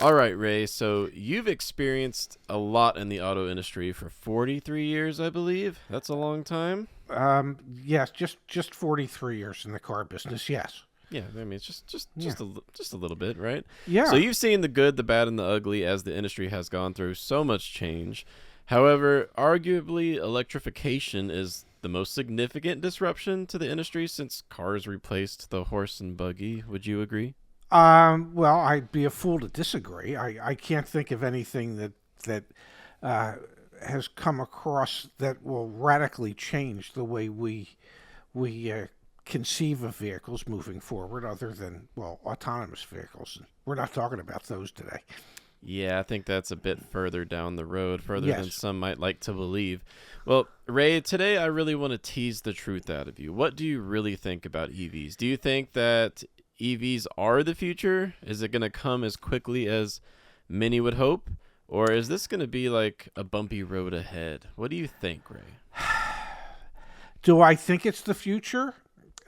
All right, Ray. So you've experienced a lot in the auto industry for 43 years, I believe. That's a long time. Yes, just 43 years in the car business. Yes. Yeah, I mean it's just Yeah. just a little bit, right? So Yeah. you've seen the good, the bad, and the ugly as the industry has gone through so much change. However, arguably electrification is the most significant disruption to the industry since cars replaced the horse and buggy. Would you agree? Well, I'd be a fool to disagree. I can't think of anything that uh, has come across that will radically change the way we conceive of vehicles moving forward, other than autonomous vehicles. We're not talking about those today. Yeah, I think that's a bit further down the road, further than Yes. some might like to believe. Well, Ray, today I really want to tease the truth out of you. What do you really think about EVs? Do you think that EVs are the future? Is it going to come as quickly as many would hope? Or is this going to be like a bumpy road ahead? What do you think, Ray? Do I think it's the future?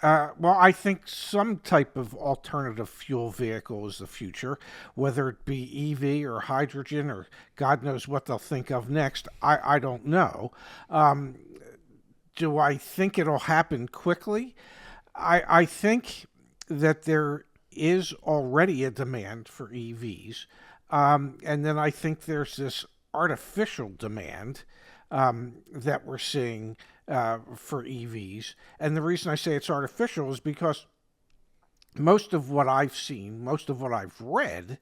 Well, I think some type of alternative fuel vehicle is the future, whether it be EV or hydrogen or God knows what they'll think of next. I don't know. Um, do I think it'll happen quickly? I think that there is already a demand for EVs. And then I think there's this artificial demand that we're seeing for EVs. And the reason I say it's artificial is because most of what I've seen, most of what I've read,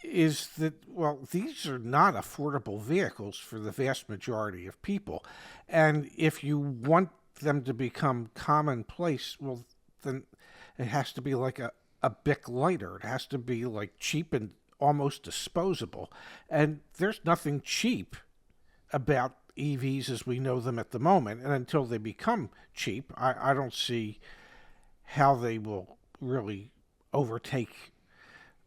is that, well, these are not affordable vehicles for the vast majority of people. And if you want them to become commonplace, well, then it has to be like a Bic lighter. It has to be like cheap and almost disposable. And there's nothing cheap about EVs as we know them at the moment. And until they become cheap, I don't see how they will really overtake,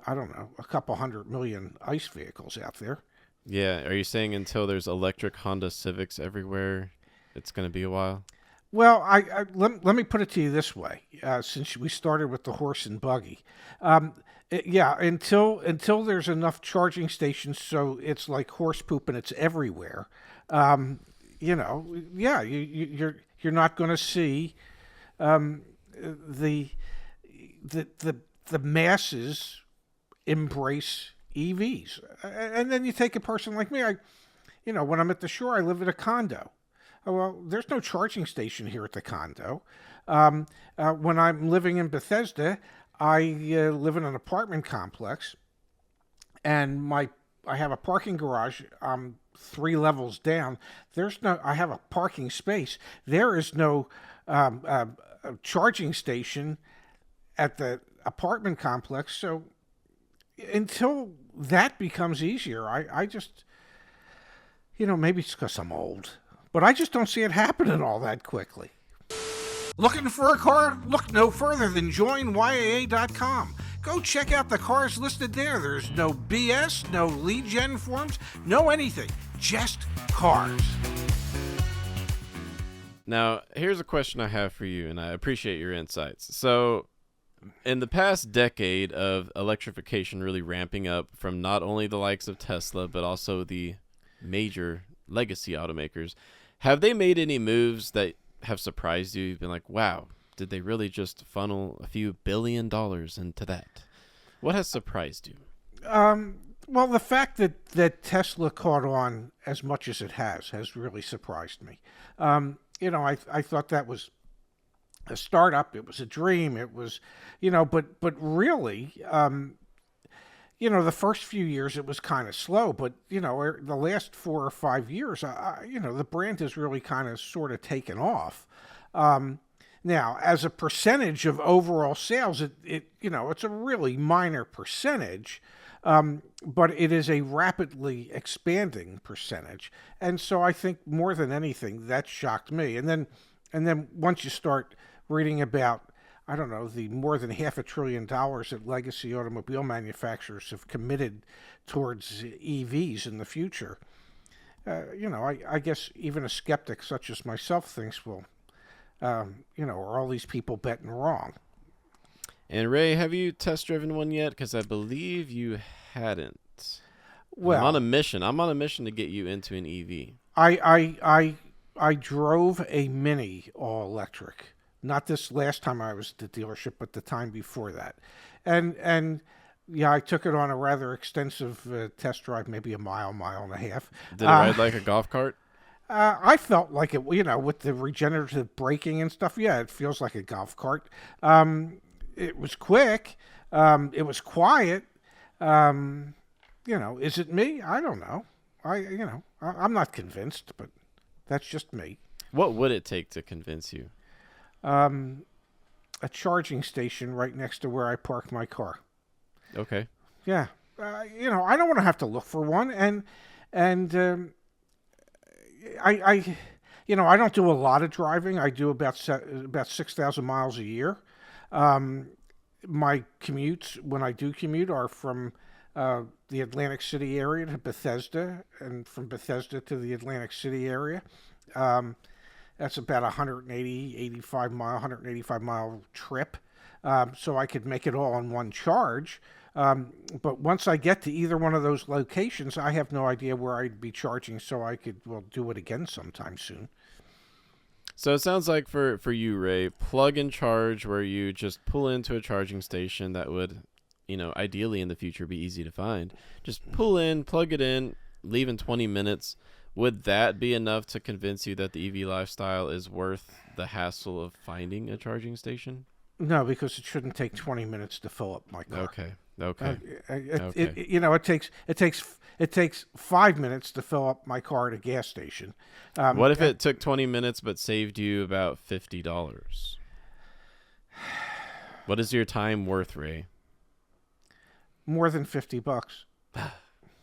I don't know, a couple 100 million ICE vehicles out there. Yeah, are you saying until there's electric Honda Civics everywhere, it's going to be a while? Well, let me put it to you this way: since we started with the horse and buggy, yeah, until there's enough charging stations, so it's like horse poop and it's everywhere. Um, yeah, you're not going to see the the masses embrace EVs, and then you take a person like me. When I'm at the shore, I live in a condo. Oh, well, there's no charging station here at the condo. When I'm living in Bethesda, I live in an apartment complex, and I have a parking garage 3 levels down. I have a parking space. There is no charging station at the apartment complex. So until that becomes easier, I just, maybe it's because I'm old, but I just don't see it happening all that quickly. Looking for a car? Look no further than join YAA.com. Go check out the cars listed there. There's no BS, no lead gen forms, no anything. Just cars. Now, here's a question I have for you, and I appreciate your insights. So, in the past decade of electrification really ramping up from not only the likes of Tesla, but also the major legacy automakers, have they made any moves that have surprised you? You've been like, wow, did they really just funnel a few $1 billion into that? What has surprised you? Well, the fact that Tesla caught on as much as it has really surprised me. I thought that was a startup. It was a dream. It was, but really, the first few years it was kind of slow, but the last 4 or 5 years, the brand has really kind of sort of taken off. Now, as a percentage of overall sales, it's a really minor percentage, but it is a rapidly expanding percentage, and so I think more than anything that shocked me. And then once you start reading about, I don't know, the more than $500 billion that legacy automobile manufacturers have committed towards EVs in the future, I guess even a skeptic such as myself thinks, well, are all these people betting wrong? And Ray, have you test driven one yet? Because I believe you hadn't. not? I'm on a Well, mission. I'm on a mission to get you into an EV. I drove a Mini all electric. Not this last time I was at the dealership, but the time before that, and yeah, I took it on a rather extensive test drive, maybe a mile and a half. Did it ride like a golf cart? I felt like it, with the regenerative braking and stuff. Yeah, it feels like a golf cart. It was quick. It was quiet. Is it me? I don't know. I'm not convinced, but that's just me. What would it take to convince you? A charging station right next to where I park my car. Okay. Yeah. I don't want to have to look for one, and I don't do a lot of driving. I do about 6,000 miles a year. My commutes, when I do commute, are from the Atlantic City area to Bethesda, and from Bethesda to the Atlantic City area. That's about 185 mile trip. So I could make it all on one charge. But once I get to either one of those locations, I have no idea where I'd be charging, so I could do it again sometime soon. So it sounds like for you, Ray, plug and charge, where you just pull into a charging station that would, ideally in the future be easy to find. Just pull in, plug it in, leave in 20 minutes. Would that be enough to convince you that the EV lifestyle is worth the hassle of finding a charging station? No, because it shouldn't take 20 minutes to fill up my car. Okay. It takes 5 minutes to fill up my car at a gas station. What if it took 20 minutes but saved you about $50? What is your time worth, Ray? More than $50.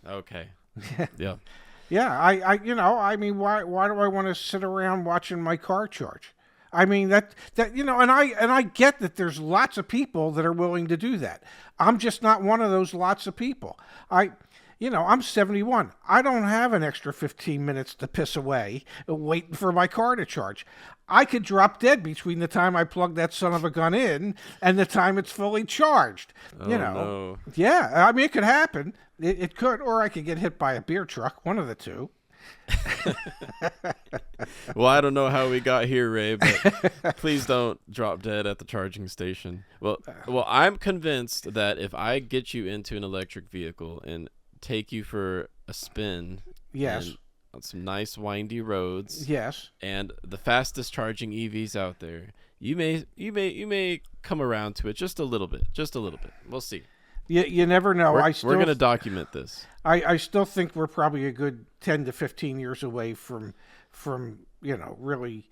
Okay. Yeah. Yeah, I mean, why do I want to sit around watching my car charge? I mean, and I get that there's lots of people that are willing to do that. I'm just not one of those lots of people. I'm 71. I don't have an extra 15 minutes to piss away waiting for my car to charge. I could drop dead between the time I plug that son of a gun in and the time it's fully charged. Oh, no. Yeah, I mean, it could happen. It could, or I could get hit by a beer truck, one of the two. Well, I don't know how we got here, Ray, but please don't drop dead at the charging station. Well, I'm convinced that if I get you into an electric vehicle and take you for a spin, yes, on some nice windy roads, yes, and the fastest charging EVs out there, you may come around to it just a little bit. We'll see. You never know. We're going to document this. I still think we're probably a good 10 to 15 years away from really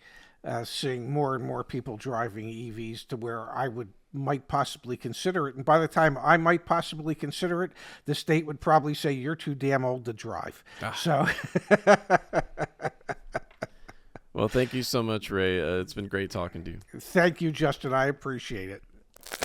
seeing more and more people driving EVs to where I might possibly consider it. And by the time I might possibly consider it, the state would probably say you're too damn old to drive. So. Well, thank you so much, Ray. It's been great talking to you. Thank you, Justin. I appreciate it.